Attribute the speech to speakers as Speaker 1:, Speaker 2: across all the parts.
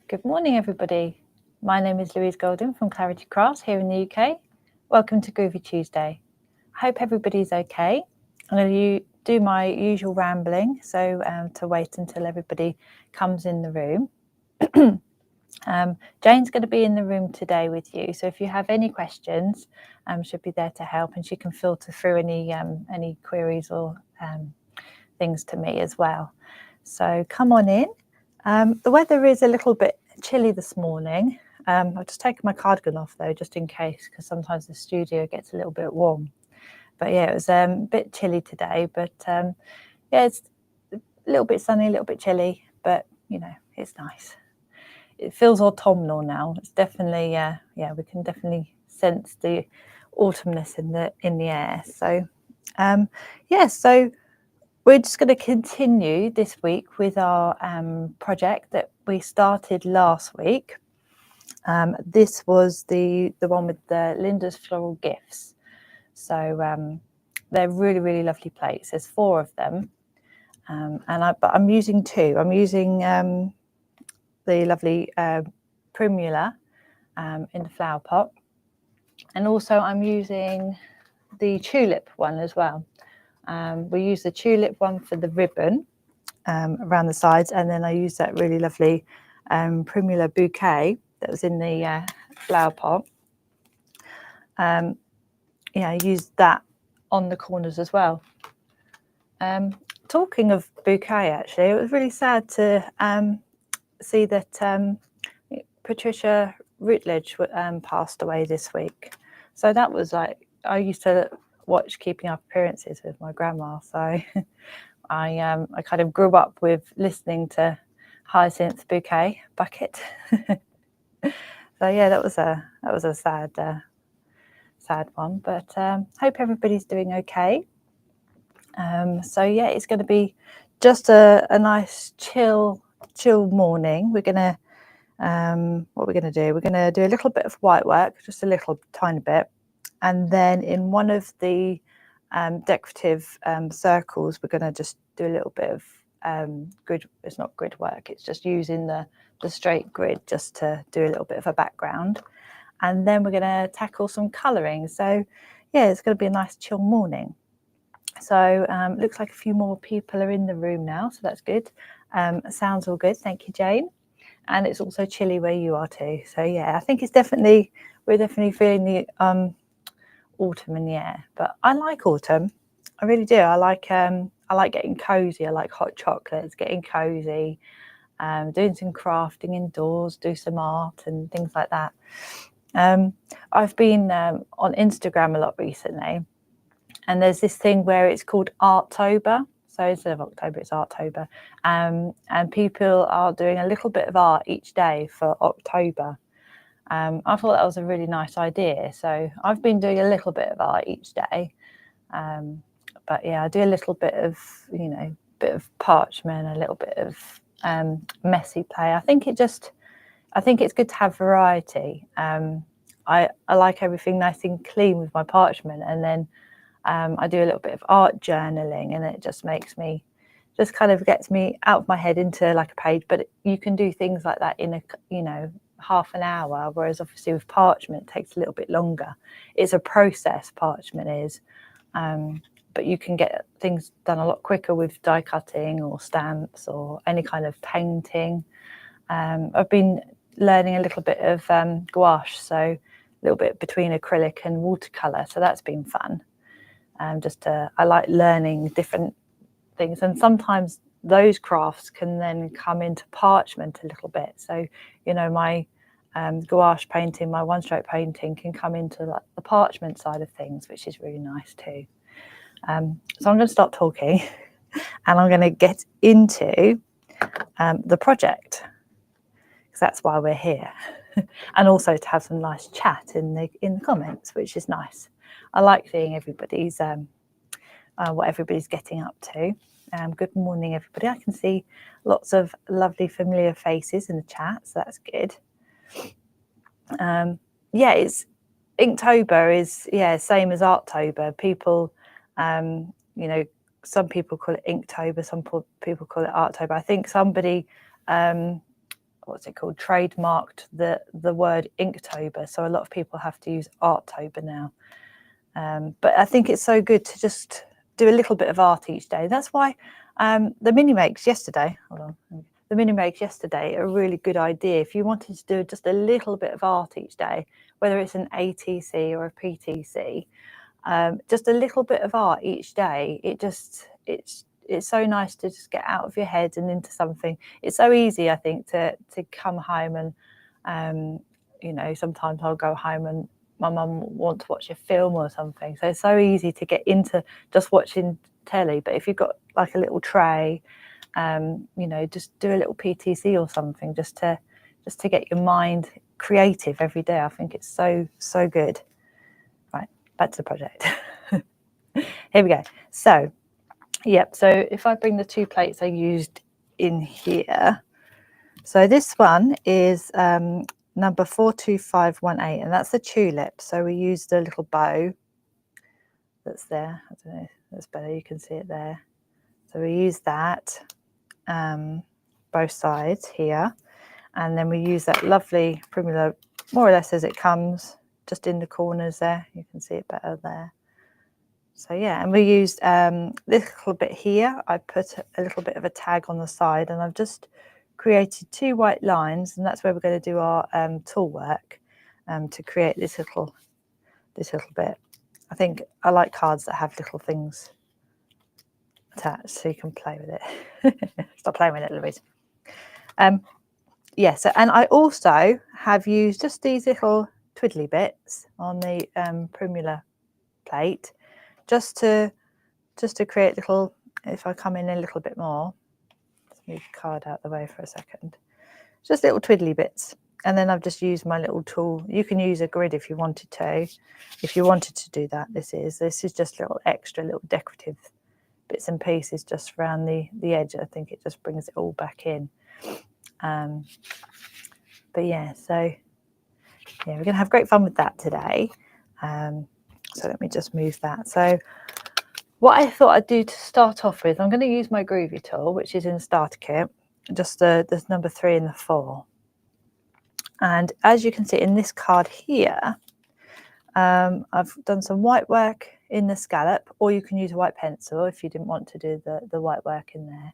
Speaker 1: Good morning, everybody. My name is Louise Golden from Clarity Crafts here in the UK. Welcome to Groovi Tuesday. I hope everybody's okay. I'm going to do my usual rambling, so to wait until everybody comes in the room. Jane's going to be in the room today with you, so if you have any questions, she'll be there to help, and she can filter through any queries or things to me as well. So come on in. The weather is a little bit chilly this morning. I've just taken my cardigan off though, just in case, because sometimes the studio gets a little bit warm. But yeah, it was a bit chilly today, but yeah, it's a little bit sunny, a little bit chilly, but you know, it's nice. It feels autumnal now. It's definitely, yeah, we can definitely sense the autumnness in the air. So yeah, so we're just going to continue this week with our project that we started last week. This was the one with the Linda's Floral Gifts. So they're really, really lovely plates. There's 4 of them, but I'm using 2. I'm using the lovely primula in the flower pot, and also I'm using the tulip one as well. We use the tulip one for the ribbon around the sides, and then I use that really lovely primula bouquet that was in the flower pot. Yeah, I used that on the corners as well. Talking of bouquet, actually, it was really sad to see that Patricia Routledge passed away this week. So that was like, I used to watch Keeping Up Appearances with my grandma, so I kind of grew up with listening to Hyacinth Bouquet Bucket. So yeah, that was a sad one, but hope everybody's doing okay. So yeah, it's going to be just a nice chill morning. We're gonna what we're going to do, we're going to do a little bit of white work, just a little tiny bit, and then in one of the decorative circles, we're going to just do a little bit of grid. It's not grid work, it's just using the straight grid just to do a little bit of a background, and then we're going to tackle some colouring. So yeah, it's going to be a nice chill morning. So looks like a few more people are in the room now, so that's good. Sounds all good, thank you, Jane. And it's also chilly where you are too. So yeah, I think we're definitely feeling the autumn in the air. But I like autumn, I really do. I like getting cozy. I like hot chocolates, getting cozy, doing some crafting indoors, do some art and things like that. I've been on Instagram a lot recently, and there's this thing where it's called Artober. So instead of October, it's Artober. And people are doing a little bit of art each day for October. I thought that was a really nice idea. So I've been doing a little bit of art each day. But yeah, I do a little bit of, bit of parchment, a little bit of messy play. I think it's good to have variety. I like everything nice and clean with my parchment, and then I do a little bit of art journaling, and it just kind of gets me out of my head into like a page. But you can do things like that in half an hour, whereas obviously with parchment it takes a little bit longer. It's a process, parchment is, but you can get things done a lot quicker with die cutting or stamps or any kind of painting. I've been learning a little bit of gouache, so a little bit between acrylic and watercolor, so that's been fun. I like learning different things, and sometimes those crafts can then come into parchment a little bit. So, my gouache painting, my one-stroke painting can come into like the parchment side of things, which is really nice too. So I'm going to stop talking and I'm going to get into the project, because that's why we're here, and also to have some nice chat in the comments, which is nice. I like seeing everybody's what everybody's getting up to. Good morning, everybody. I can see lots of lovely familiar faces in the chat, so that's good. Yeah, it's Inktober is same as Arttober. People, some people call it Inktober, some people call it Arttober. I think somebody what's it called, trademarked the word Inktober, so a lot of people have to use Arttober now. But I think it's so good to just do a little bit of art each day. That's why the mini makes yesterday, the mini makes yesterday are a really good idea. If you wanted to do just a little bit of art each day, whether it's an ATC or a PTC, just a little bit of art each day, it's so nice to just get out of your head and into something. It's so easy, I think, to come home and you know, sometimes I'll go home and my mum wants to watch a film or something, so it's so easy to get into just watching telly. But if you've got like a little tray, you know, just do a little PTC or something, just to get your mind creative every day. I think it's so good. Right, back to the project. Here we go. So yep, so if I bring the 2 plates I used in here, so this one is number 42518, and that's a tulip. So we used a little bow that's there. I don't know if that's better, you can see it there. So we use that both sides here, and then we use that lovely primula more or less as it comes, just in the corners there. You can see it better there. So yeah, and we used this little bit here. I put a little bit of a tag on the side, and I've just created 2 white lines, and that's where we're going to do our tool work to create this little bit. I think I like cards that have little things attached, so you can play with it. Stop playing with it, Louise. Yeah, so, and I also have used just these little twiddly bits on the primula plate, just to create little, if I come in a little bit more, let's move the card out the way for a second, just little twiddly bits. And then I've just used my little tool. You can use a grid if you wanted to do that. This is just little extra little decorative bits and pieces just around the edge. I think it just brings it all back in. But yeah, so yeah, we're gonna have great fun with that today. So let me just move that. So what I thought I'd do to start off with, I'm going to use my Groovi tool, which is in the starter kit, just the number 3 and the 4. And as you can see in this card here, I've done some white work in the scallop, or you can use a white pencil if you didn't want to do the white work in there.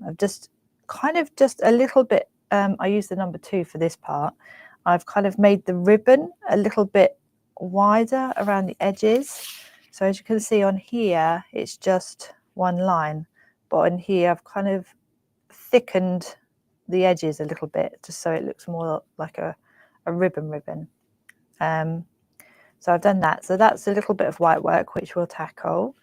Speaker 1: I've just kind of just a little bit, I use the number 2 for this part. I've kind of made the ribbon a little bit wider around the edges. So as you can see on here, it's just one line, but on here I've kind of thickened the edges a little bit, just so it looks more like a ribbon. So I've done that. So that's a little bit of white work, which we'll tackle.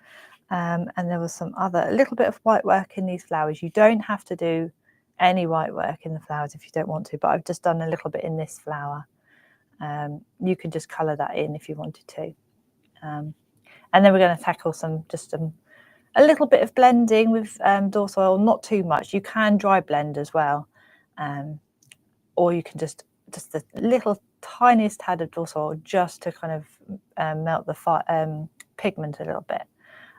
Speaker 1: And there was a little bit of white work in these flowers. You don't have to do any white work in the flowers if you don't want to, but I've just done a little bit in this flower. You can just colour that in if you wanted to. And then we're going to tackle a little bit of blending with Dorso oil, not too much. You can dry blend as well, or you can just the little tiniest tad of Dorso oil just to kind of melt the pigment a little bit.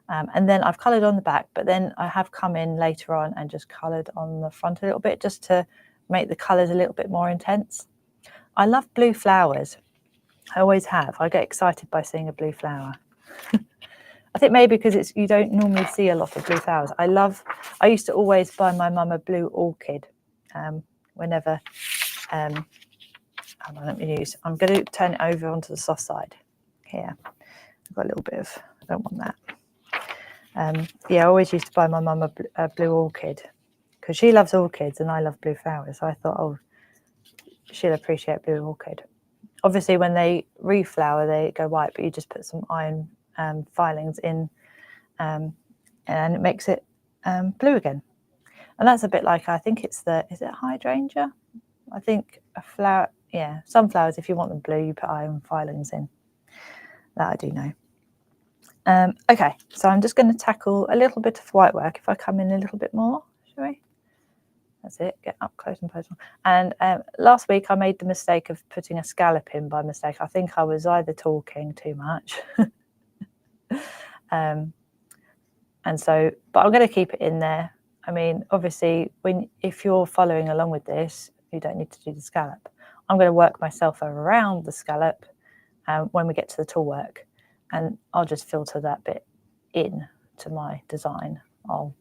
Speaker 1: And then I've coloured on the back, but then I have come in later on and just coloured on the front a little bit, just to make the colours a little bit more intense. I love blue flowers. I always have. I get excited by seeing a blue flower. I think maybe because you don't normally see a lot of blue flowers. I used to always buy my mum a blue orchid whenever, hold on, let me use, I'm going to turn it over onto the soft side here. I've got a little bit of, I don't want that. Yeah, I always used to buy my mum a blue orchid because she loves orchids and I love blue flowers. So I thought, oh, she'll appreciate blue orchid. Obviously, when they reflower, they go white, but you just put some iron filings in, and it makes it blue again. And that's a bit like, I think it's is it hydrangea? I think a flower, yeah, some flowers, if you want them blue, you put iron filings in. That I do know. Okay, so I'm just going to tackle a little bit of white work. If I come in a little bit more, shall we? That's it, get up close and personal. And last week I made the mistake of putting a scallop in by mistake. I think I was either talking too much. And so, but I'm going to keep it in there. I mean, obviously, if you're following along with this, you don't need to do the scallop. I'm going to work myself around the scallop when we get to the tool work, and I'll just filter that bit in to my design. I'll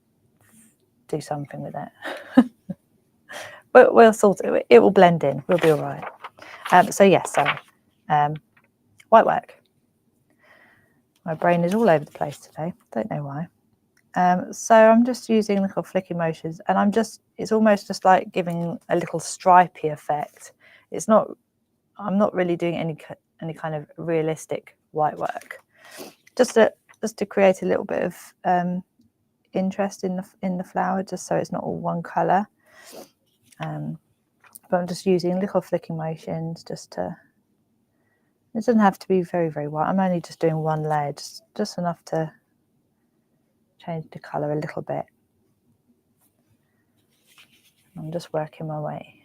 Speaker 1: do something with it. But we'll sort it. It will blend in. We'll be all right. So yes, white work. My brain is all over the place today. Don't know why. So I'm just using little flicky motions, and it's almost just like giving a little stripy effect. I'm not really doing any kind of realistic white work. Just to create a little bit of interest in the flower, just so it's not all one colour. But I'm just using little flicking motions just to. It doesn't have to be very, very white. I'm only just doing one layer, just enough to change the colour a little bit. I'm just working my way.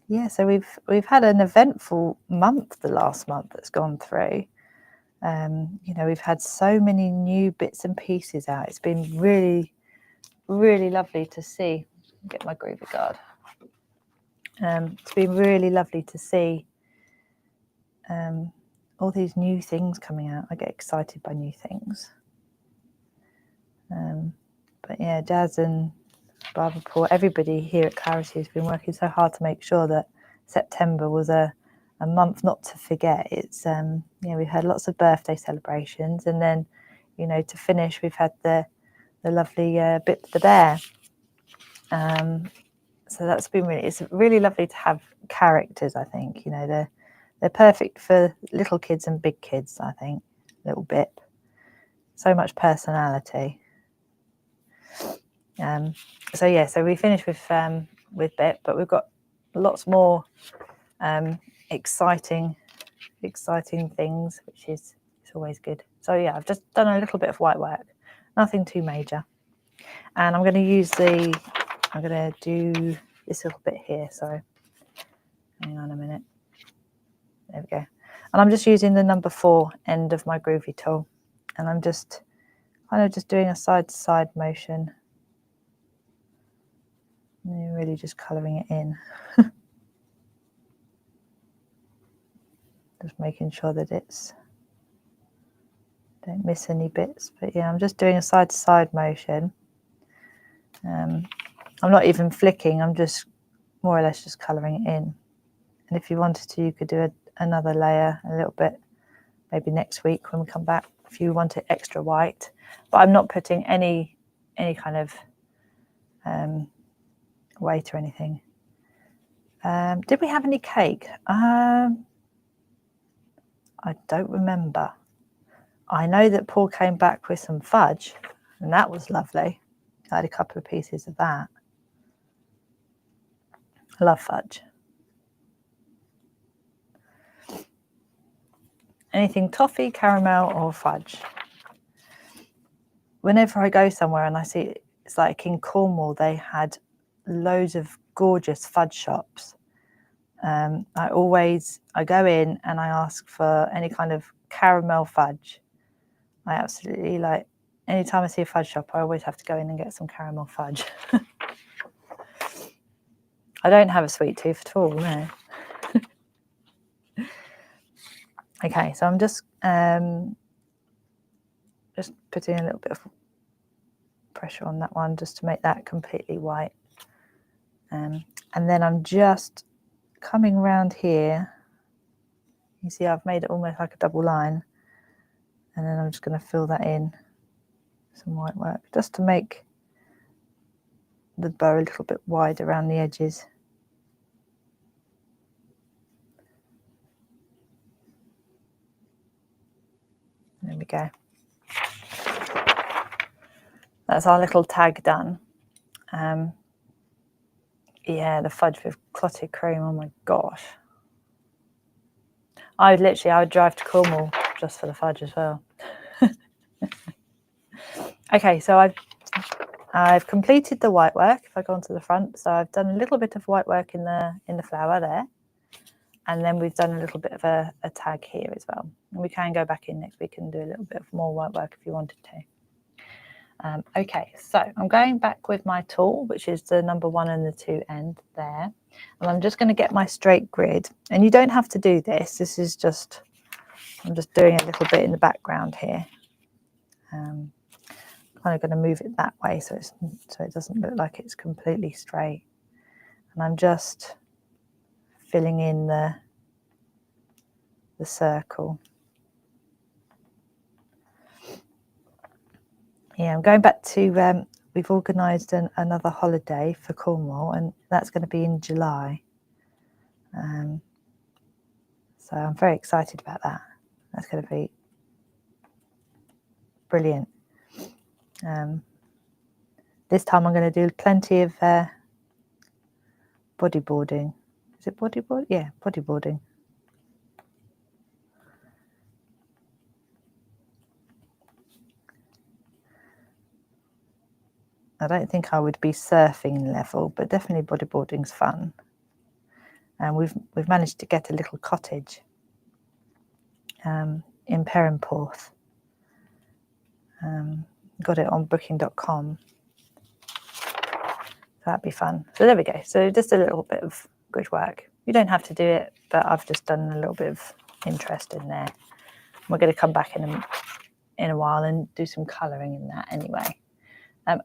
Speaker 1: Yeah, so we've had an eventful month the last month that's gone through. You know, we've had so many new bits and pieces out. It's been really, really lovely to see. Get my Groovi guard. It's been really lovely to see all these new things coming out. I get excited by new things. But yeah, Jazz and Barbara Paul, everybody here at Clarity has been working so hard to make sure that September was a month not to forget. It's yeah, we've had lots of birthday celebrations, and then, you know, to finish, we've had the lovely Bip the Bear. So that's been it's really lovely to have characters. I think, you know, they're perfect for little kids and big kids. I think little Bip, so much personality. So yeah, so we finished with Bip, but we've got lots more exciting things, which is always good. So yeah, I've just done a little bit of white work, nothing too major, and I'm going to do this little bit here. So hang on a minute. There we go. And I'm just using the number 4 end of my Groovi tool, and I'm just kind of just doing a side to side motion. And really just colouring it in. Just making sure that don't miss any bits. But yeah, I'm just doing a side to side motion. I'm not even flicking, I'm just more or less just colouring it in. And if you wanted to, you could do another layer a little bit, maybe next week when we come back, if you want it extra white. But I'm not putting any kind of weight or anything. Did we have any cake? I don't remember. I know that Paul came back with some fudge, and that was lovely. I had a couple of pieces of that. I love fudge. Anything toffee, caramel, or fudge. Whenever I go somewhere and I see, it's like in Cornwall, they had loads of gorgeous fudge shops. I go in and I ask for any kind of caramel fudge. I absolutely like, anytime I see a fudge shop, I always have to go in and get some caramel fudge. I don't have a sweet tooth at all, no. Okay, so I'm just putting a little bit of pressure on that one just to make that completely white. And then I'm just coming around here. You see I've made it almost like a double line. And then I'm just going to fill that in some white work just to make the bow a little bit wide around the edges. There we go. That's our little tag done. Yeah, the fudge with clotted cream, oh my gosh. I would drive to Cornwall just for the fudge as well. Okay, so I've completed the white work. If I go onto the front, so I've done a little bit of white work in the flower there, and then we've done a little bit of a tag here as well. And we can go back in next week and do a little bit of more white work if you wanted to. Okay, so I'm going back with my tool, which is the number 1 and the 2 end there. And I'm just going to get my straight grid. And you don't have to do this. This is just, I'm just doing a little bit in the background here. Kind of going to move it that way so it doesn't look like it's completely straight. And I'm just filling in the circle. Yeah, I'm going back to, we've organised another holiday for Cornwall, and that's going to be in July. So I'm very excited about that. That's going to be brilliant. This time I'm going to do plenty of bodyboarding. Is it bodyboard? Yeah, bodyboarding. I don't think I would be surfing level, but definitely bodyboarding's fun. And we've managed to get a little cottage in Perranporth. Got it on booking.com. That'd be fun. So there we go. So just a little bit of grid work. You don't have to do it, but I've just done a little bit of interest in there. We're going to come back in a while and do some colouring in that anyway.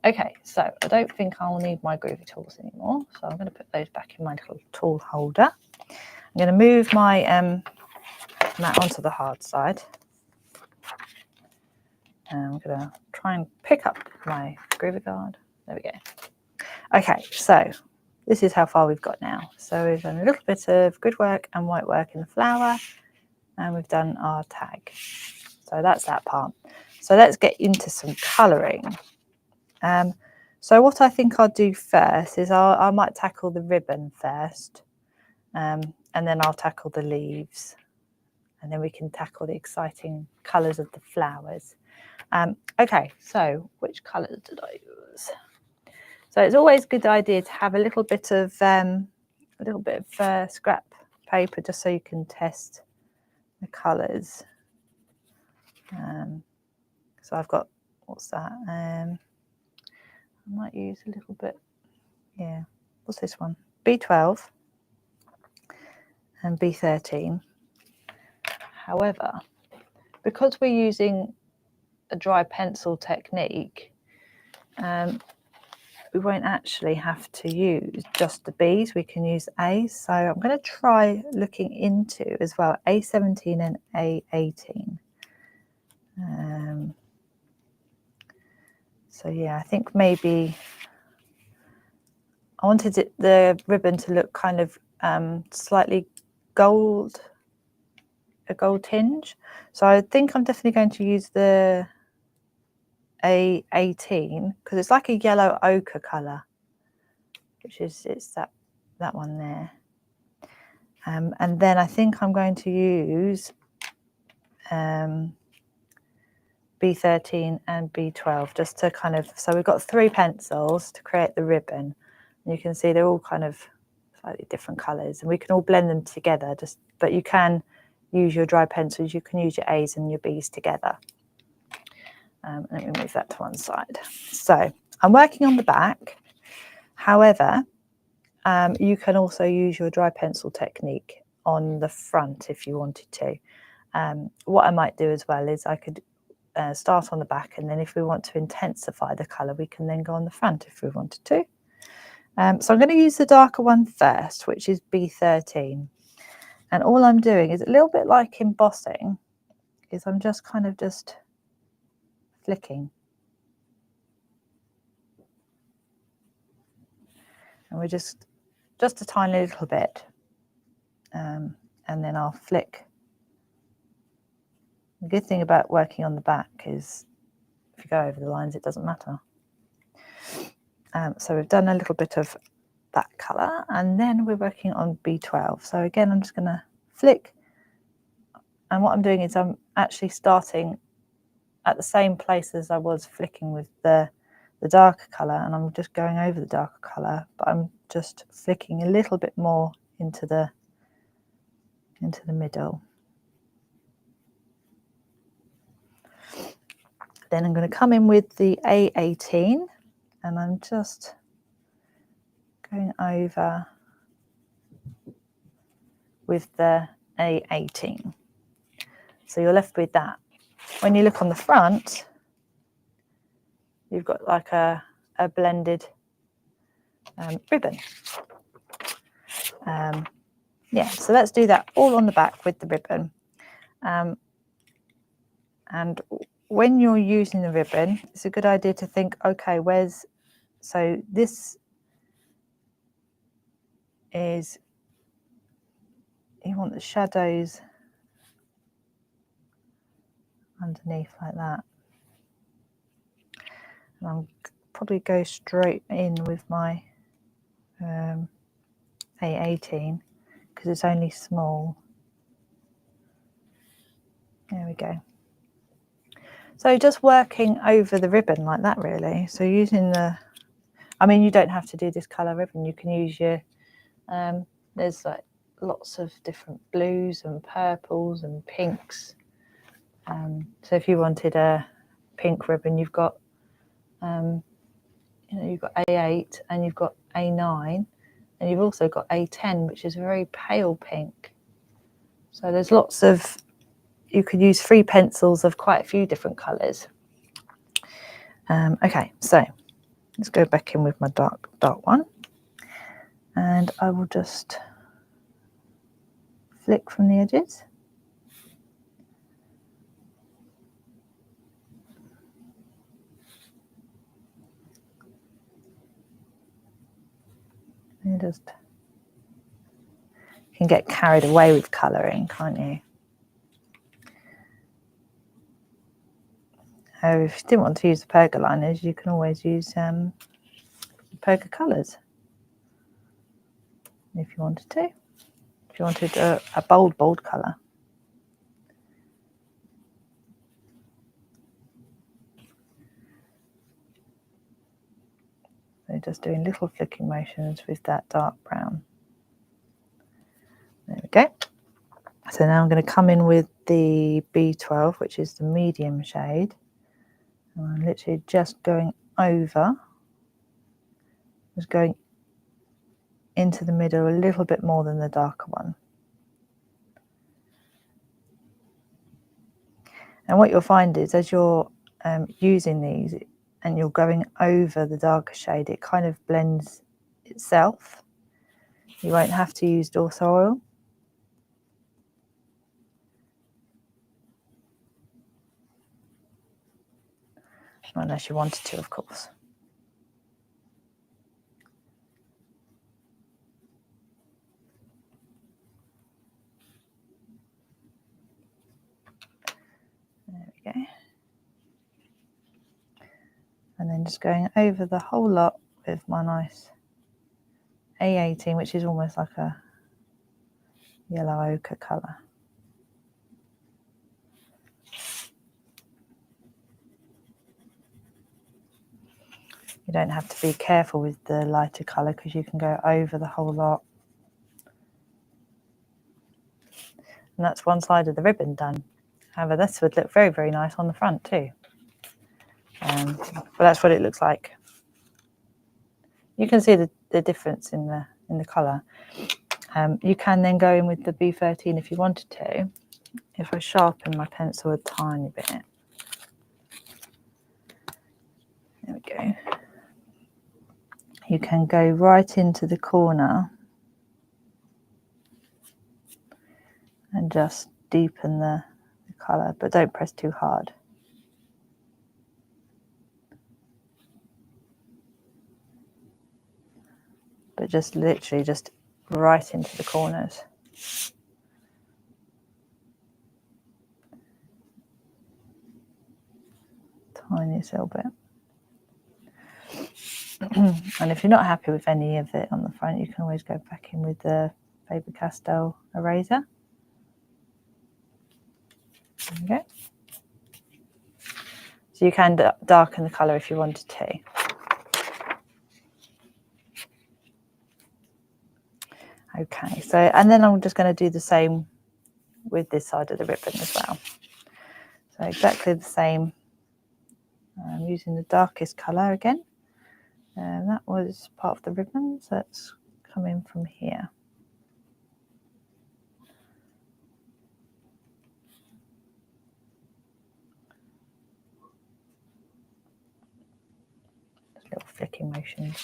Speaker 1: Okay, so I don't think I'll need my Groovi tools anymore. So I'm going to put those back in my little tool holder. I'm going to move my mat onto the hard side. And I'm going to try and pick up my Groovi guard. There we go. Okay, so this is how far we've got now. So we've done a little bit of grid work and white work in the flower, and we've done our tag. So that's that part. So let's get into some colouring. So what I think I'll do first is I might tackle the ribbon first, and then I'll tackle the leaves, and then we can tackle the exciting colours of the flowers. Okay, so which colours did I use? So it's always a good idea to have a little bit of scrap paper just so you can test the colours. So I've got, what's that? I might use a little bit, yeah, what's this one? B12 and B13. However, because we're using a dry pencil technique, we won't actually have to use just the Bs, we can use As. So I'm going to try looking into as well A17 and A18. So yeah, I think maybe I wanted the ribbon to look kind of slightly gold, a gold tinge. So I think I'm definitely going to use the A18 because it's like a yellow ochre colour, which is that one there. And then I think I'm going to use B13 and B12 just to kind of, so we've got 3 pencils to create the ribbon. And you can see they're all kind of slightly different colours, and we can all blend them together, but you can use your dry pencils, you can use your A's and your B's together. Let me move that to one side. So I'm working on the back. However, you can also use your dry pencil technique on the front if you wanted to. What I might do as well is I could start on the back, and then if we want to intensify the colour, we can then go on the front if we wanted to. So I'm going to use the darker one first, which is B13. And all I'm doing is a little bit like embossing, is I'm just kind of just flicking. And we're just a tiny little bit. And then I'll flick. The good thing about working on the back is if you go over the lines, it doesn't matter. So we've done a little bit of that colour, and then we're working on B12. So again, I'm just going to flick. And what I'm doing is I'm actually starting at the same place as I was flicking with the darker colour, and I'm just going over the darker colour, but I'm just flicking a little bit more into the middle. Then I'm going to come in with the A18 and I'm just going over with the A18. So you're left with that. When you look on the front, you've got like a blended ribbon. Yeah, so let's do that all on the back with the ribbon. And when you're using the ribbon, it's a good idea to think, okay, so this is, you want the shadows underneath like that. And I'll probably go straight in with my A18 because it's only small. There we go. So just working over the ribbon like that, really. So using I mean, you don't have to do this colour ribbon. You can use your, there's like lots of different blues and purples and pinks. So if you wanted a pink ribbon, you've got, you've got A8 and you've got A9, and you've also got A10, which is a very pale pink. So there's lots of, you could use 3 pencils of quite a few different colours. Okay, so let's go back in with my dark one, and I will just flick from the edges. And you can get carried away with colouring, can't you? If you didn't want to use the perga liners, you can always use perga colours if you wanted to. If you wanted a bold colour. So just doing little flicking motions with that dark brown. There we go. So now I'm going to come in with the B12, which is the medium shade. And I'm literally just going over, just going into the middle a little bit more than the darker one. And what you'll find is as you're using these and you're going over the darker shade, it kind of blends itself. You won't have to use Dorsa oil. Unless you wanted to, of course. There we go. And then just going over the whole lot with my nice A18, which is almost like a yellow ochre colour. You don't have to be careful with the lighter colour because you can go over the whole lot. And that's one side of the ribbon done. However, this would look very, very nice on the front too. But that's what it looks like. You can see the difference in the colour. You can then go in with the B13 if you wanted to. If I sharpen my pencil a tiny bit. There we go. You can go right into the corner and just deepen the colour, but don't press too hard. But just literally just right into the corners. Tiniest little bit. And if you're not happy with any of it on the front, you can always go back in with the Faber-Castell eraser. There we go. So you can darken the colour if you wanted to. Okay, so, and then I'm just going to do the same with this side of the ribbon as well. So exactly the same I'm using the darkest colour again. And that was part of the ribbon, so it's coming from here. Just little flicking motions.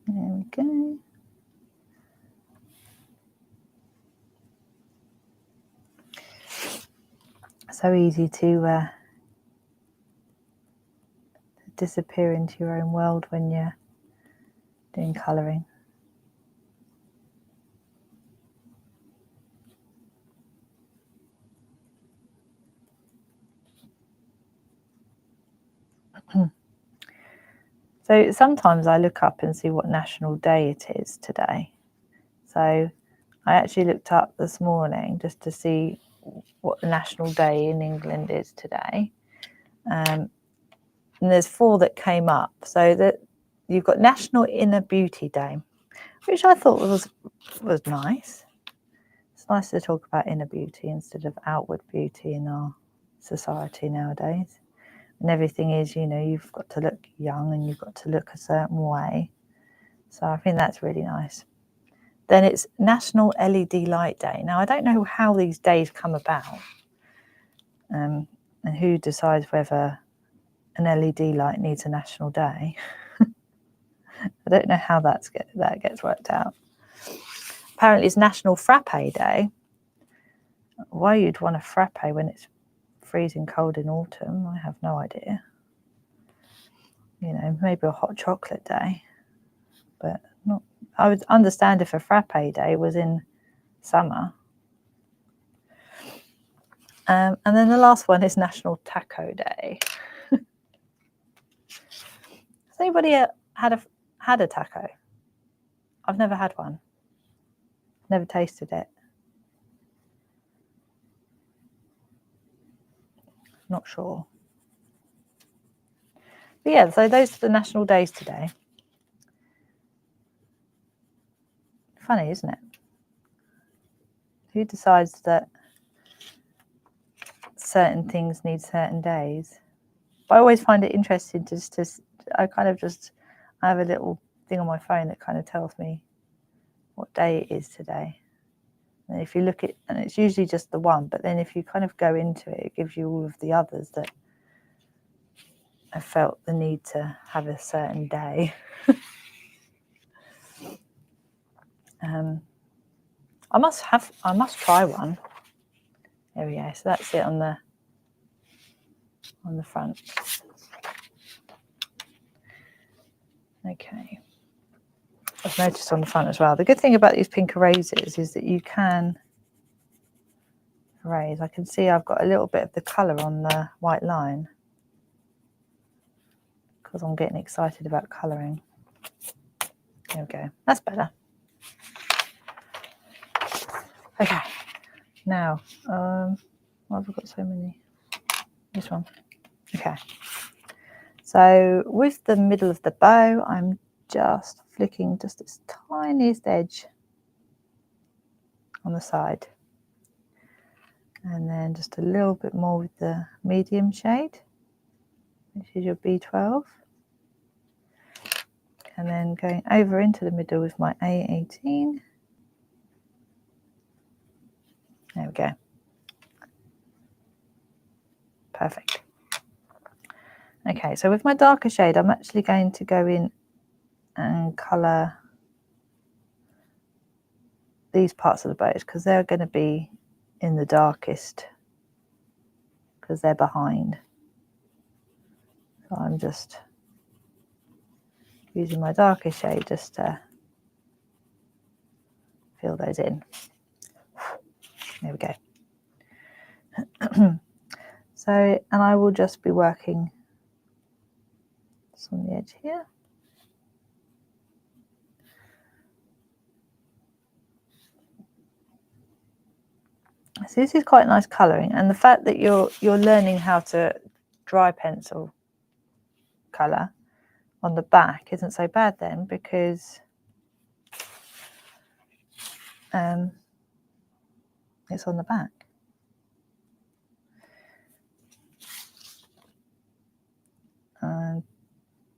Speaker 1: There we go. So easy to disappear into your own world when you're doing colouring. So sometimes I look up and see what national day it is today. So I actually looked up this morning just to see what the national day in England is today. And there's 4 that came up. So that you've got National Inner Beauty Day, which I thought was nice. It's nice to talk about inner beauty instead of outward beauty in our society nowadays. And everything is, you know, you've got to look young and you've got to look a certain way. So I think that's really nice. Then it's National LED Light Day. Now, I don't know how these days come about and who decides whether an LED light needs a national day. I don't know how that gets worked out. Apparently, it's National Frappe Day. Why you'd want a frappe when it's freezing cold in autumn, I have no idea. You know, maybe a hot chocolate day, but not. I would understand if a frappe day was in summer. And then the last one is National Taco Day. Has anybody had a taco? I've never had one. Never tasted it. Not sure. But yeah, so those are the national days today. Funny, isn't it? Who decides that certain things need certain days? But I always find it interesting to I have a little thing on my phone that kind of tells me what day it is today. And if you look at, and it's usually just the one, but then if you kind of go into it, it gives you all of the others that I felt the need to have a certain day. I must try one. There we go. So that's it on the front. Okay. I've noticed on the front as well. The good thing about these pink erasers is that you can erase. I can see I've got a little bit of the colour on the white line because I'm getting excited about colouring. There we go. That's better. Okay. Now, why have I got so many? This one. Okay. So with the middle of the bow, I'm just flicking just this tiniest edge on the side. And then just a little bit more with the medium shade, which is your B12. And then going over into the middle with my A18. There we go. Perfect. Okay, so with my darker shade, I'm actually going to go in and colour these parts of the bows because they're going to be in the darkest because they're behind. So I'm just using my darker shade just to fill those in. There we go. So, and I will just be working just on the edge here. So this is quite nice colouring, and the fact that you're learning how to dry pencil colour on the back isn't so bad then, because it's on the back. And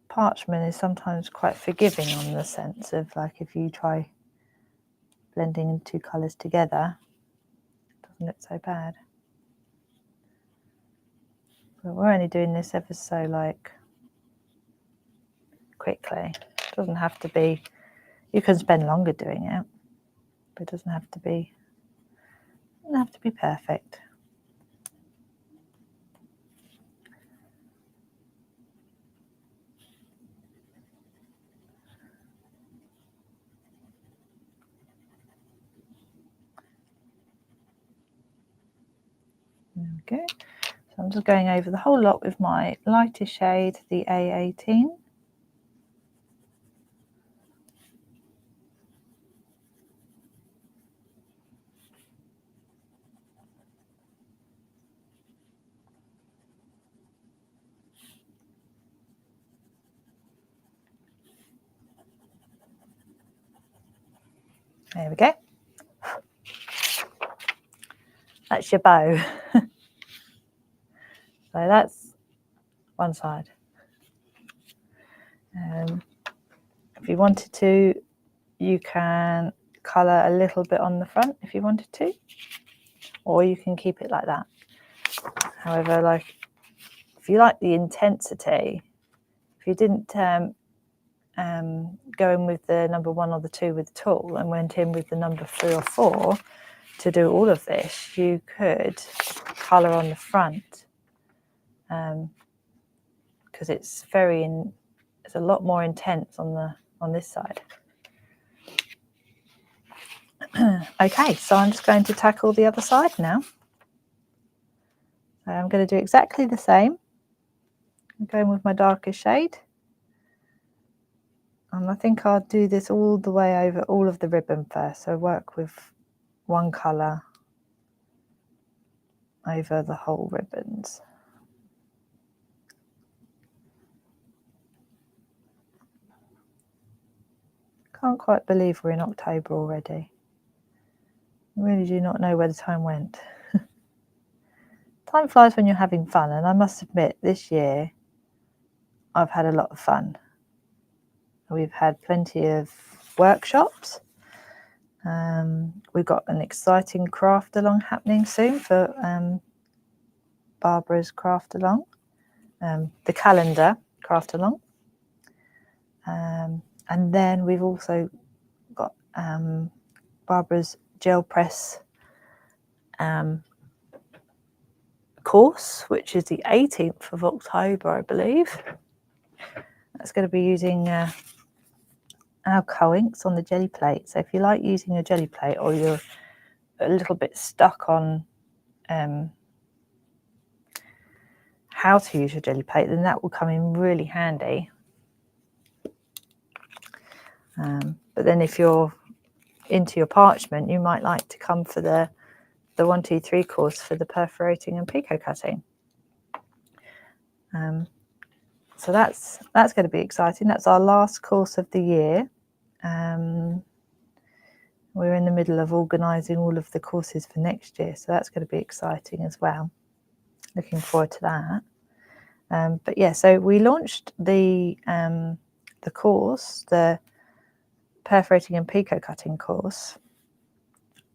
Speaker 1: parchment is sometimes quite forgiving on the sense of, like, if you try blending two colours together, it doesn't look so bad. But we're only doing this ever so, like, quickly. It doesn't have to be, you can spend longer doing it, but it doesn't have to be perfect. There we go. So I'm just going over the whole lot with my lightest shade, the A18. There we go. That's your bow. So that's one side. If you wanted to, you can colour a little bit on the front if you wanted to, or you can keep it like that. However, like, if you like the intensity, if you didn't go in with the number 1 or the 2 with the tool and went in with the number 3 or 4 to do all of this, you could colour on the front, because it's a lot more intense on this side. Okay, so I'm just going to tackle the other side now. So I'm going to do exactly the same. I'm going with my darkest shade. And I think I'll do this all the way over all of the ribbon first. So work with one colour over the whole ribbons. Can't quite believe we're in October already. I really do not know where the time went. Time flies when you're having fun, and I must admit, this year I've had a lot of fun. We've had plenty of workshops. We've got an exciting craft along happening soon for Barbara's craft along, the calendar craft along. And then we've also got Barbara's gel press course, which is the 18th of October, I believe. That's going to be using our co-inks on the jelly plate. So if you like using a jelly plate, or you're a little bit stuck on how to use your jelly plate, then that will come in really handy. But then if you're into your parchment, you might like to come for the 1, 2, 3 course for the perforating and picot cutting. So that's going to be exciting. That's our last course of the year. We're in the middle of organising all of the courses for next year, so that's going to be exciting as well. Looking forward to that. But yeah, so we launched the course, the perforating and picot cutting course,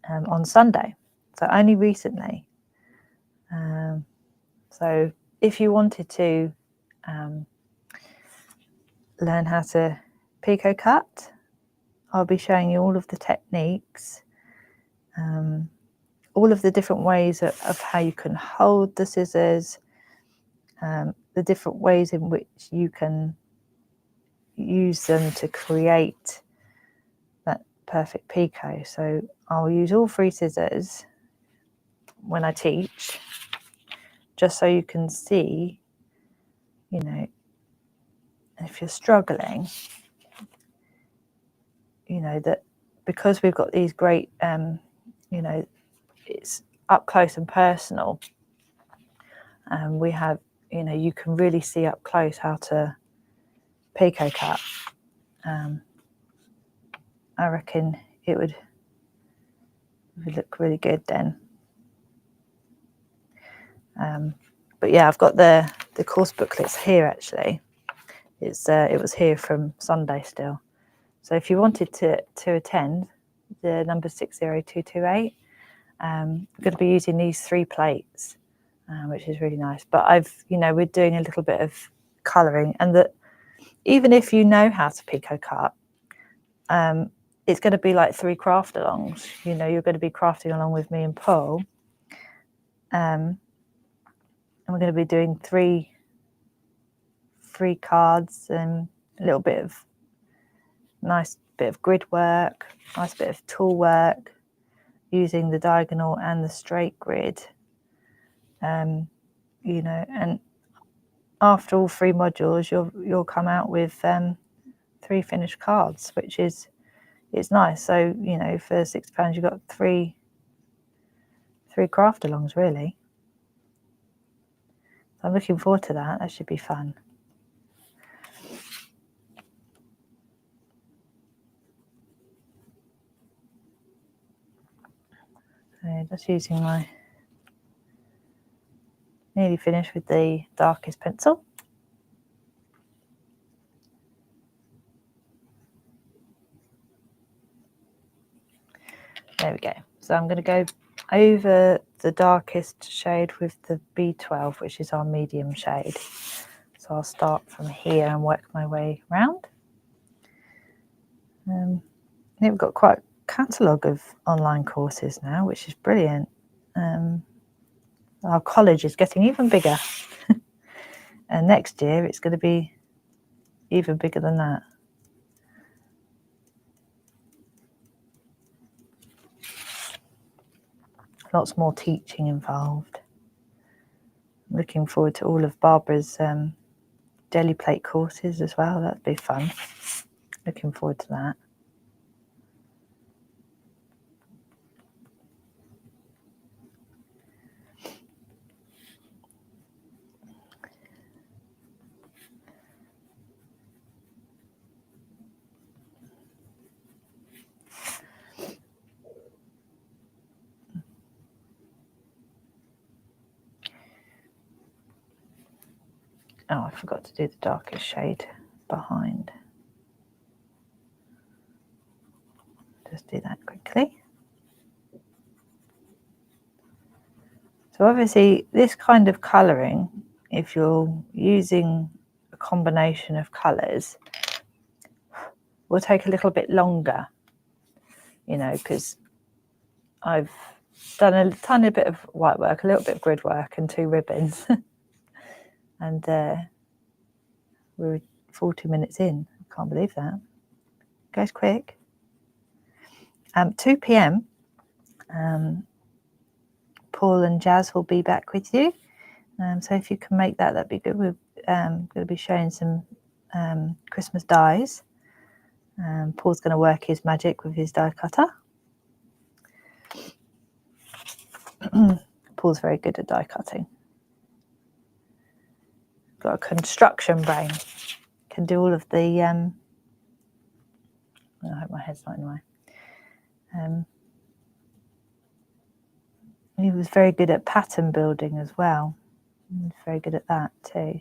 Speaker 1: on Sunday, so only recently. So if you wanted to learn how to picot cut, I'll be showing you all of the techniques, all of the different ways of how you can hold the scissors, the different ways in which you can use them to create that perfect picot. So I'll use all 3 scissors when I teach, just so you can see, you know, if you're struggling, you know, that because we've got these great, you know, it's up close and personal, and we have, you know, you can really see up close how to picot cut. I reckon it would It would look really good then. But yeah, I've got the course booklets here actually. It was here from Sunday still. So if you wanted to attend, the number 60228, I'm going to be using these 3 plates, which is really nice. But we're doing a little bit of colouring, and that even if you know how to pico cut, it's going to be like 3 craft alongs. You're going to be crafting along with me and Paul, and we're going to be doing three cards and a little bit of nice bit of grid work, nice bit of tool work, using the diagonal and the straight grid. And after all 3 modules, you'll come out with 3 finished cards, which is nice. So for £60, you've got three craft alongs really. So I'm looking forward to that. That should be fun. So just using my nearly finished with the darkest pencil. There we go. So I'm going to go over the darkest shade with the B12, which is our medium shade. So I'll start from here and work my way around. We've got quite a catalogue of online courses now, which is brilliant. Our college is getting even bigger. And next year it's going to be even bigger than that. Lots more teaching involved. I'm looking forward to all of Barbara's deli plate courses as well. That'd be fun. Looking forward to that. Oh, I forgot to do the darkest shade behind. Just do that quickly. So obviously this kind of colouring, if you're using a combination of colours, will take a little bit longer, because I've done a tiny bit of white work, a little bit of grid work and 2 ribbons. And we're 40 minutes in. I can't believe that. It goes quick. 2 p.m. Paul and Jazz will be back with you. So if you can make that, that'd be good. We're going to be showing some Christmas dies. Paul's going to work his magic with his die cutter. Paul's very good at die cutting. Got a construction brain. Can do all of the. I hope my head's not in the way. He was very good at pattern building as well. He's very good at that too.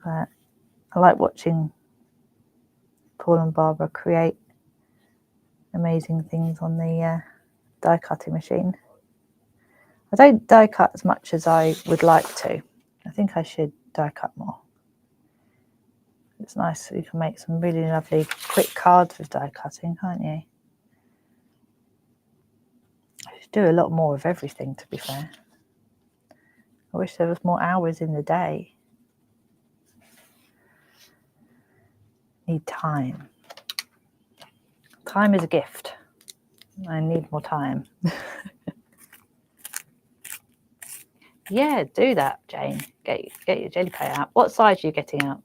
Speaker 1: But I like watching Paul and Barbara create amazing things on the die cutting machine. I don't die cut as much as I would like to. I think I should die cut more. It's nice, you can make some really lovely quick cards with die cutting, can't you? I should do a lot more of everything, to be fair. I wish there was more hours in the day. Need time. Time is a gift. I need more time. Yeah, do that, Jane. Get your jelly plate out. What size are you getting out?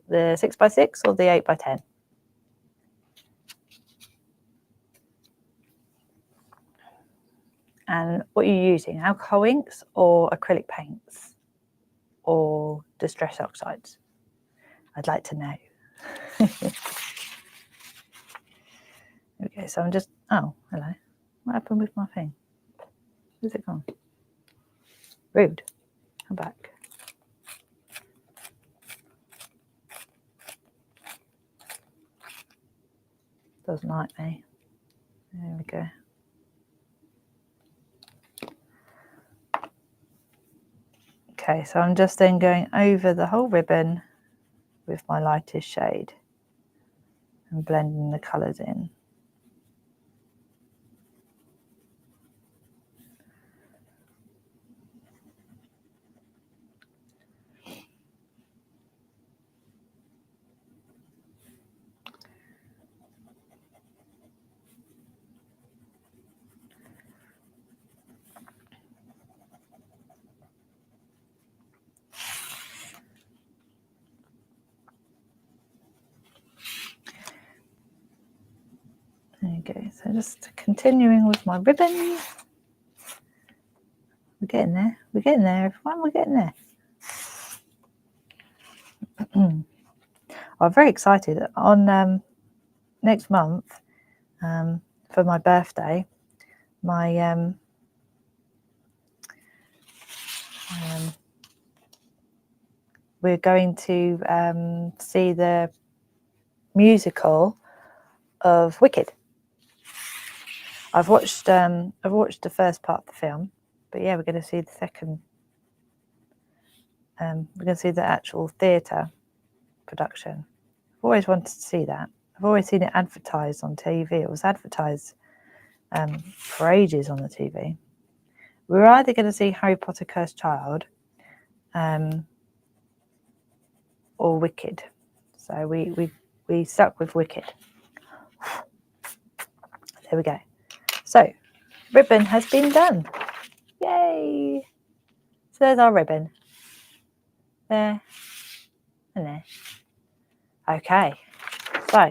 Speaker 1: The 6x6 or the 8x10? And what are you using? Alcohol inks or acrylic paints or distress oxides? I'd like to know. Okay, so I'm just Oh, hello. What happened with my thing? Where's it gone? Rude. Come back. Doesn't like me. There we go. Okay, so I'm just then going over the whole ribbon with my lightest shade and blending the colours in. There you go. So just continuing with my ribbon. We're getting there. We're getting there, everyone. We're getting there. I'm very excited. On next month, for my birthday, my we're going to see the musical of Wicked. I've watched the first part of the film, but yeah, we're going to see the second. We're going to see the actual theatre production. I've always wanted to see that. I've always seen it advertised on TV. It was advertised for ages on the TV. We were either going to see Harry Potter Cursed Child or Wicked. So we stuck with Wicked. There we go. So ribbon has been done. Yay! So there's our ribbon. There and there. Okay. So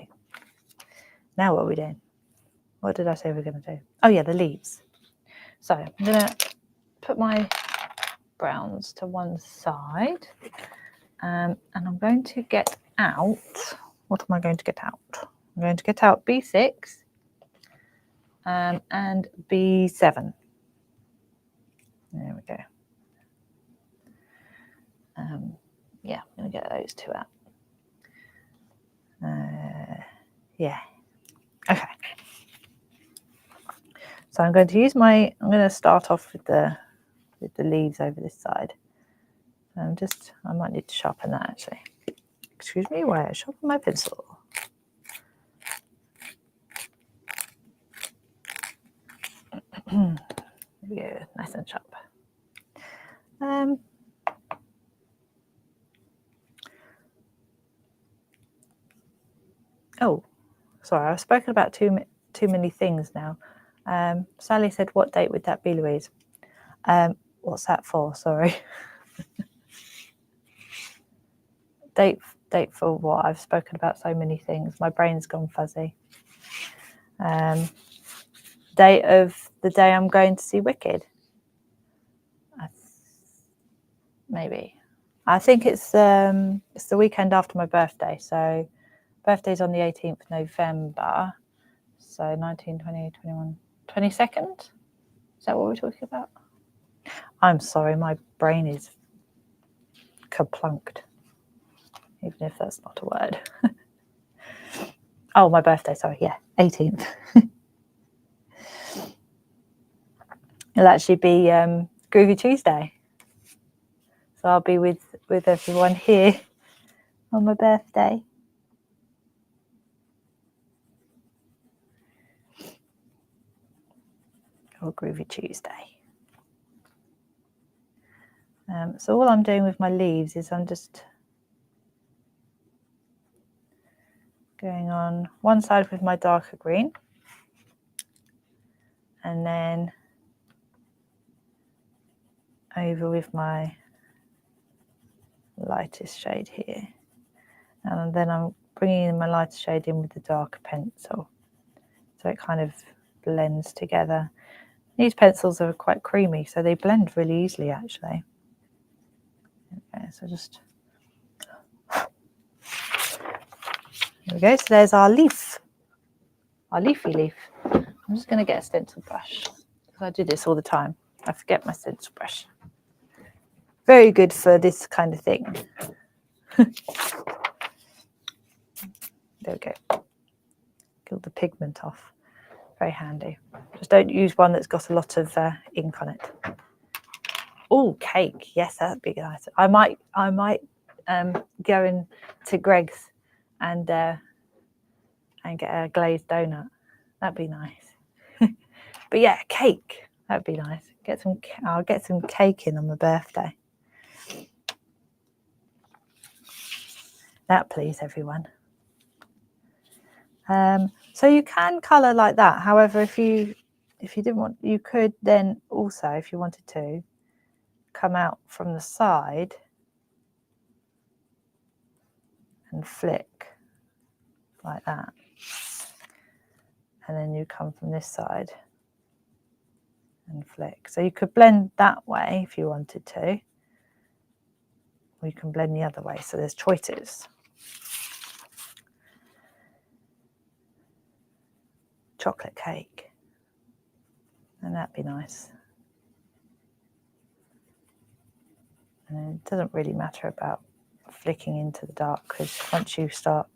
Speaker 1: now what are we doing? What did I say we were going to do? Oh yeah, the leaves. So I'm going to put my browns to one side, and I'm going to get out. What am I going to get out? I'm going to get out B6 and B7. There we go. Yeah, I'm going to get those two out. Yeah. Okay. So I'm going to use I'm going to start off with the leaves over this side. I might need to sharpen that actually. Excuse me while I sharpen my pencil. There we go, nice and sharp. Oh, sorry, I've spoken about too many things now. Sally said, "What date would that be, Louise?" What's that for? Sorry. Date for what? I've spoken about so many things. My brain's gone fuzzy. Date of the day I'm going to see Wicked. Maybe. I think it's the weekend after my birthday. So birthday's on the 18th of November. So 19, 20, 21, 22nd? Is that what we're talking about? I'm sorry, my brain is kaplunked, even if that's not a word. Oh, my birthday, sorry, yeah, 18th. It'll actually be Groovi Tuesday. So I'll be with everyone here on my birthday. Or Groovi Tuesday. So all I'm doing with my leaves is I'm just going on one side with my darker green, and then over with my lightest shade here, and then I'm bringing in my lightest shade in with the darker pencil, so it kind of blends together. These pencils are quite creamy, so they blend really easily actually. Okay, so just there we go. So there's our leaf, our leafy leaf. I'm just going to get a stencil brush. I do this all the time. I forget my stencil brush. Very good for this kind of thing. There we go. Get all the pigment off. Very handy. Just don't use one that's got a lot of ink on it. Oh, cake. Yes, that'd be nice. I might go into Greg's and get a glazed donut. That'd be nice. But yeah, cake. That'd be nice. I'll get some cake in on my birthday. That please everyone. So you can colour like that. However, if you didn't want, you could then also, if you wanted to, come out from the side and flick like that. And then you come from this side and flick. So you could blend that way if you wanted to. Or you can blend the other way. So there's choices. Chocolate cake. And that'd be nice. And it doesn't really matter about flicking into the dark, because once you start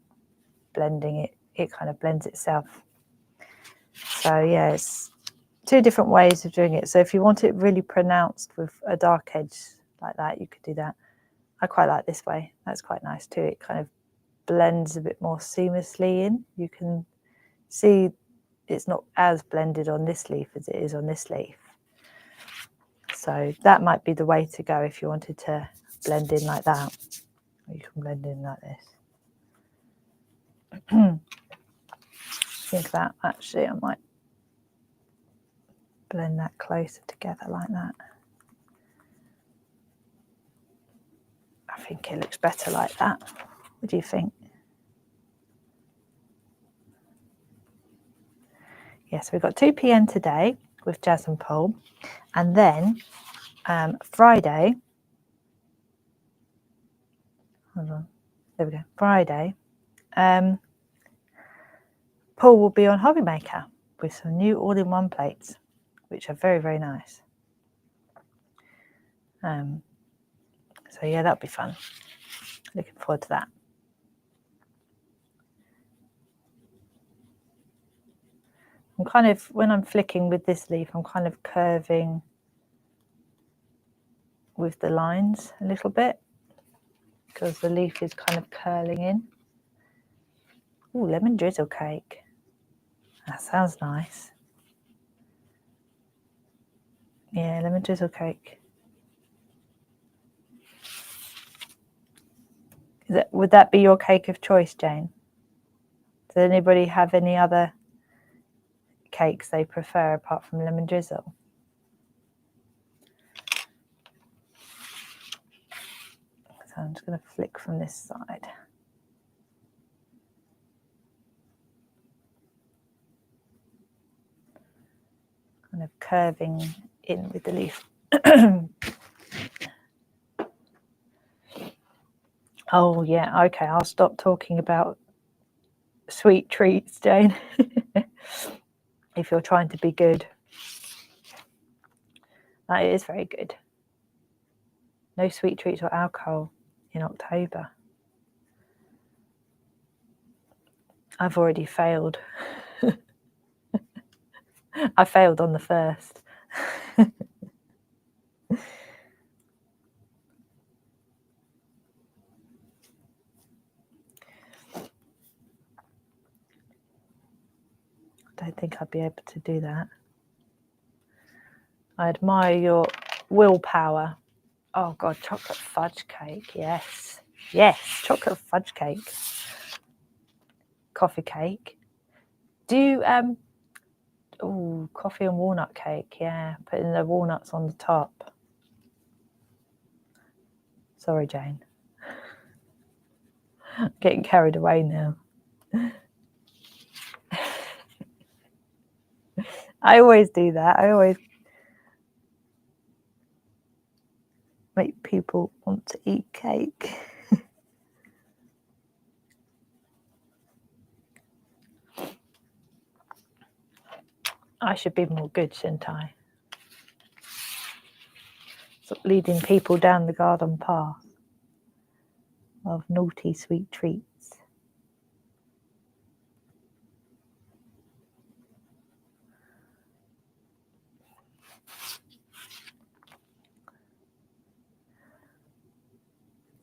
Speaker 1: blending it, it kind of blends itself. So yeah, it's two different ways of doing it. So if you want it really pronounced with a dark edge like that, you could do that. I quite like this way. That's quite nice too. It kind of blends a bit more seamlessly in. You can see it's not as blended on this leaf as it is on this leaf. So that might be the way to go if you wanted to blend in like that. Or you can blend in like this. Think that actually I might blend that closer together like that. I think it looks better like that. What do you think? Yes, we've got 2 p.m. today with Jazz and Paul, and then Friday. Hold on, there we go. Friday, Paul will be on Hobby Maker with some new all-in-one plates, which are very, very nice. So yeah, that'll be fun. Looking forward to that. I'm kind of, when I'm flicking with this leaf, I'm kind of curving with the lines a little bit because the leaf is kind of curling in. Ooh, lemon drizzle cake. That sounds nice. Yeah, lemon drizzle cake. Would that be your cake of choice, Jane? Does anybody have any other cakes they prefer apart from lemon drizzle? So I'm just going to flick from this side. Kind of curving in with the leaf. Oh yeah, okay, I'll stop talking about sweet treats, Jane. If you're trying to be good. That is very good. No sweet treats or alcohol in October. I've already failed. I failed on the 1st. I don't think I'd be able to do that. I admire your willpower. Oh God, chocolate fudge cake. Yes. Yes, chocolate fudge cake. Coffee cake. Do coffee and walnut cake. Yeah, putting the walnuts on the top. Sorry, Jane. Getting carried away now. I always do that. I always make people want to eat cake. I should be more good, shouldn't I? Stop leading people down the garden path of naughty sweet treats.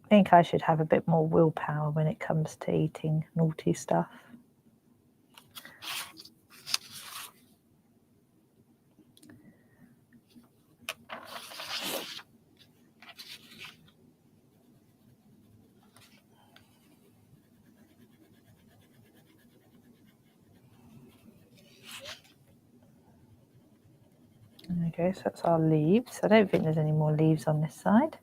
Speaker 1: I think I should have a bit more willpower when it comes to eating naughty stuff. Okay, so that's our leaves. I don't think there's any more leaves on this side.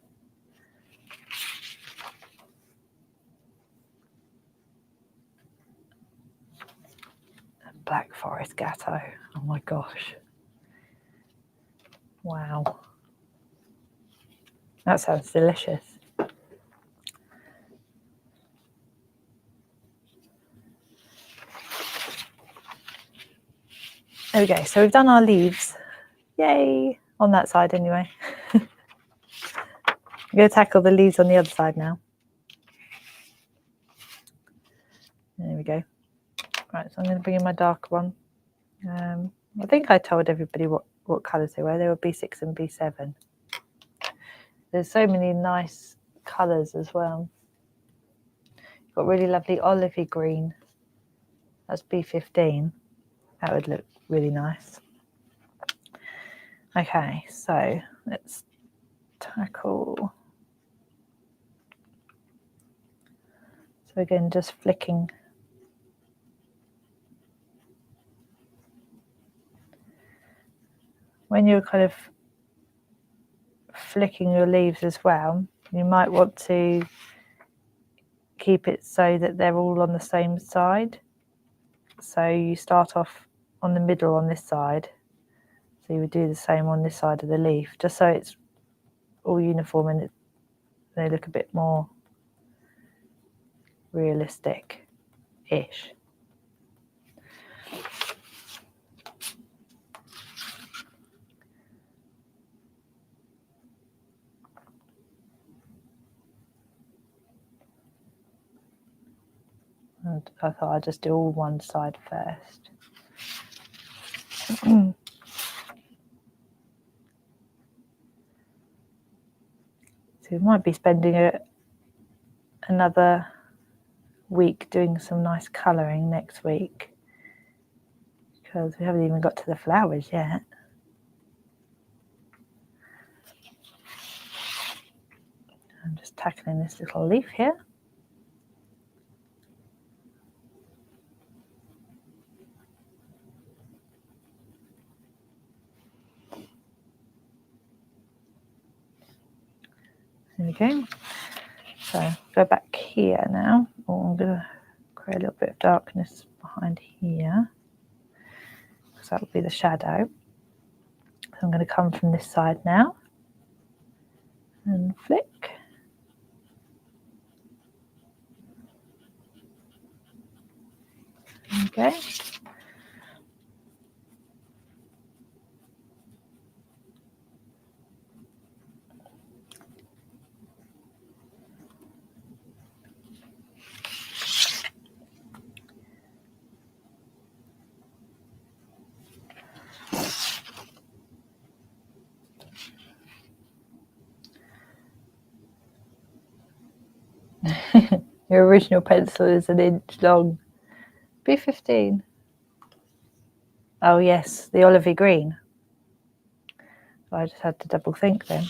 Speaker 1: Black Forest Gatto. Oh my gosh. Wow. That sounds delicious. There we go. So we've done our leaves. Yay! On that side anyway. I'm going to tackle the leaves on the other side now. There we go. Right, so I'm going to bring in my darker one. I think I told everybody what colours they were. They were B6 and B7. There's so many nice colours as well. You've got really lovely olivey green. That's B15. That would look really nice. Okay, so let's tackle. So again, just flicking. When you're kind of flicking your leaves as well, you might want to keep it so that they're all on the same side. So you start off on the middle on this side. So you would do the same on this side of the leaf, just so it's all uniform and they look a bit more realistic-ish. And I thought I'd just do all one side first. So we might be spending another week doing some nice colouring next week, because we haven't even got to the flowers yet. I'm just tackling this little leaf here. There we go. So go back here now. Oh, I'm going to create a little bit of darkness behind here, because that will be the shadow. So I'm going to come from this side now and flick. Okay. Your original pencil is 1 inch long. B15. Oh yes, the olivey green. I just had to double think then.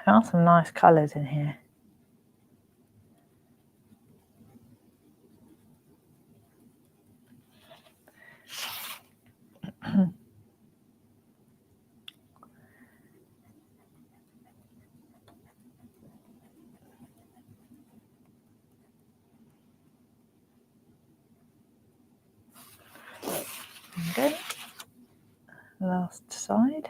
Speaker 1: There are some nice colours in here. Okay. Last side.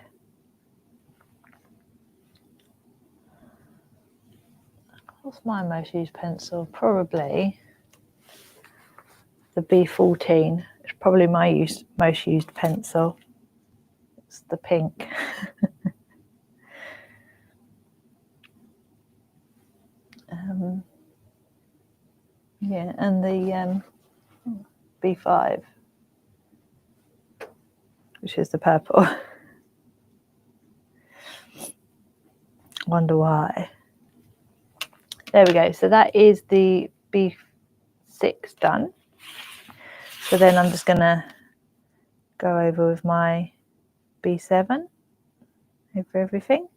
Speaker 1: What's my most used pencil? Probably the B14. It's probably my most used pencil. It's the pink. Yeah, and the B5, which is the purple. Wonder why. There we go. So that is the B6 done. So then I'm just going to go over with my B7 over everything.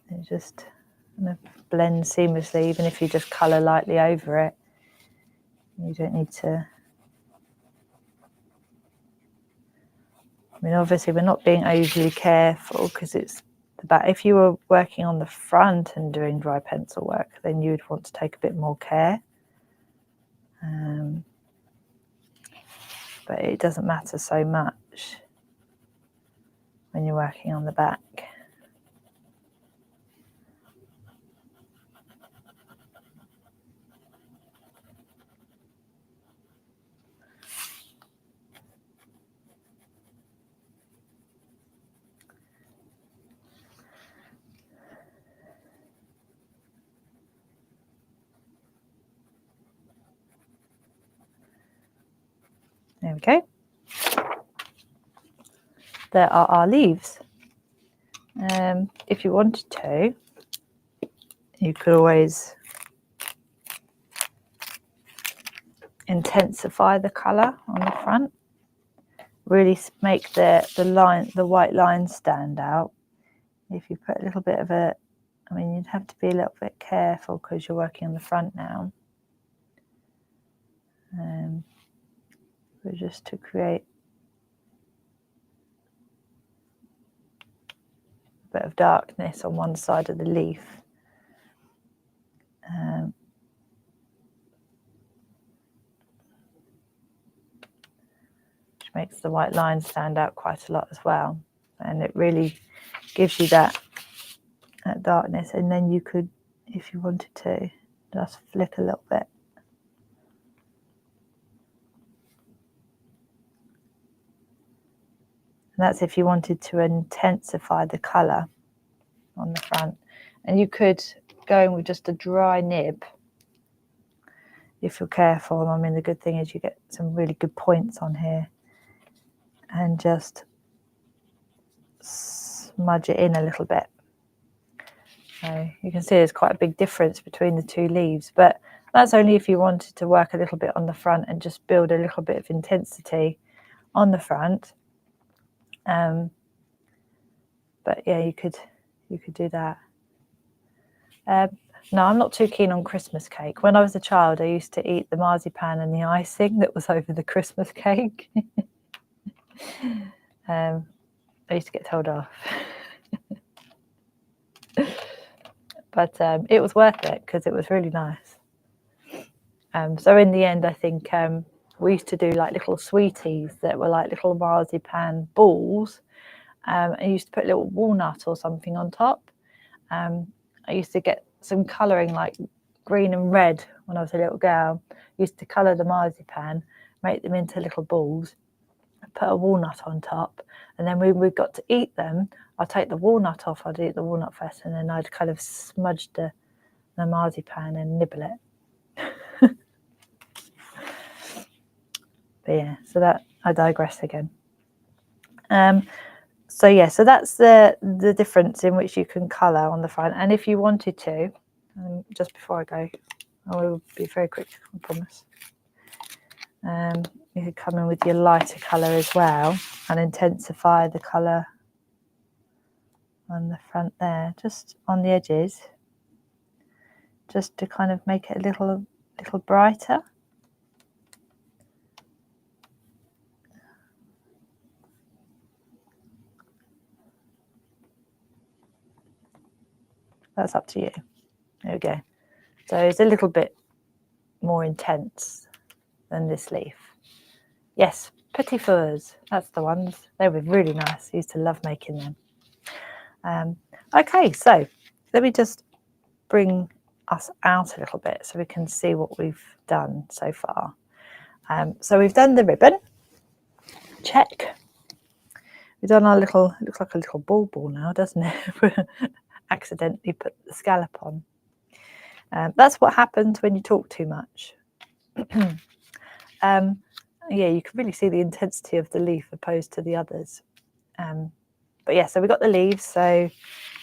Speaker 1: It just kind of blends seamlessly, even if you just colour lightly over it. You don't need to. I mean, obviously we're not being overly careful because it's the back. If you were working on the front and doing dry pencil work, then you would want to take a bit more care. But it doesn't matter so much when you're working on the back. There we go. There are our leaves. If you wanted to, you could always intensify the colour on the front. Really make the white lines stand out. If you put a little bit of a, I mean, you'd have to be a little bit careful because you're working on the front now. But just to create a bit of darkness on one side of the leaf. Which makes the white line stand out quite a lot as well. And it really gives you that darkness. And then you could, if you wanted to, just flick a little bit. And that's if you wanted to intensify the colour on the front. And you could go in with just a dry nib if you're careful. I mean, the good thing is you get some really good points on here. And just smudge it in a little bit. So you can see there's quite a big difference between the two leaves. But that's only if you wanted to work a little bit on the front and just build a little bit of intensity on the front. But yeah, you could do that. No, I'm not too keen on Christmas cake. When I was a child, I used to eat the marzipan and the icing that was over the Christmas cake. I used to get told off. But it was worth it because it was really nice. So in the end, I think we used to do like little sweeties that were like little marzipan balls. I used to put a little walnut or something on top. I used to get some colouring like green and red when I was a little girl. I used to colour the marzipan, make them into little balls, put a walnut on top, and then when we got to eat them, I'd take the walnut off. I'd eat the walnut first, and then I'd kind of smudge the marzipan and nibble it. But yeah, so that, I digress again. So yeah, so that's the difference in which you can colour on the front. And if you wanted to, just before I go, I will be very quick, I promise. You could come in with your lighter colour as well and intensify the colour on the front there, just on the edges, just to kind of make it a little brighter. That's up to you. There we go. So it's a little bit more intense than this leaf. Yes, petit fours, that's the ones. They were really nice. I used to love making them. Okay, so let me just bring us out a little bit so we can see what we've done so far. So we've done the ribbon, check. We've done our little, it looks like a little ball now, doesn't it? Accidentally put the scallop on. That's what happens when you talk too much. Yeah, you can really see the intensity of the leaf opposed to the others. But yeah, so we got the leaves, so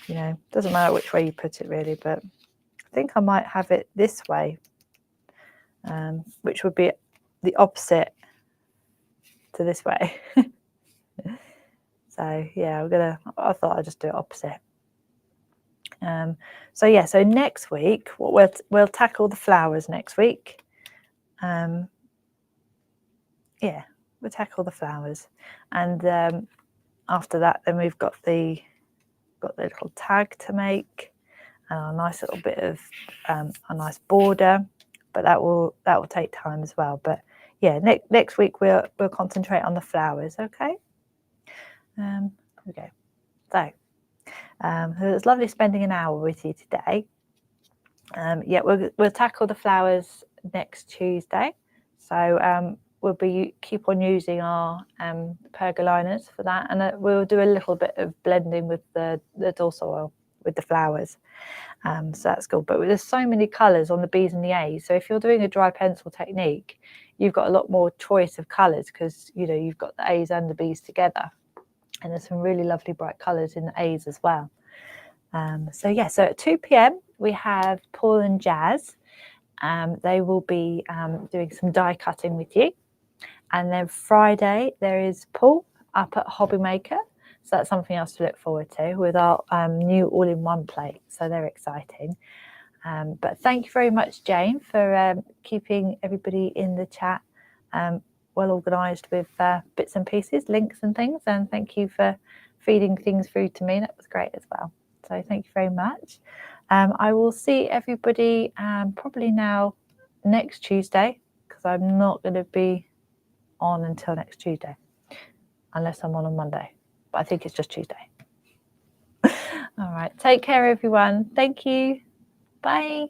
Speaker 1: you know, doesn't matter which way you put it really, but I think I might have it this way, which would be the opposite to this way. So yeah, I thought I'd just do it opposite. So yeah, so next week we'll tackle the flowers next week. Yeah, we'll tackle the flowers, and after that, then we've got the little tag to make, and a nice little bit of a nice border, but that will take time as well. But yeah, next week we'll concentrate on the flowers. Okay. Okay. So it was lovely spending an hour with you today. Yeah, we'll tackle the flowers next Tuesday. So we'll keep on using our pergoliners for that, and we'll do a little bit of blending with the dorsal oil with the flowers. So that's cool. But there's so many colours on the B's and the A's. So if you're doing a dry pencil technique, you've got a lot more choice of colours because you know you've got the A's and the B's together, and there's some really lovely bright colours in the A's as well. So yeah, so at 2 p.m. we have Paul and Jazz. They will be doing some die cutting with you. And then Friday there is Paul up at Hobby Maker. So that's something else to look forward to with our new all-in-one plate. So they're exciting. But thank you very much, Jane, for keeping everybody in the chat well organised with bits and pieces, links and things. And thank you for feeding things through to me. That was great as well. So thank you very much. I will see everybody probably now next Tuesday, because I'm not going to be on until next Tuesday, unless I'm on Monday. But I think it's just Tuesday. All right. Take care, everyone. Thank you. Bye.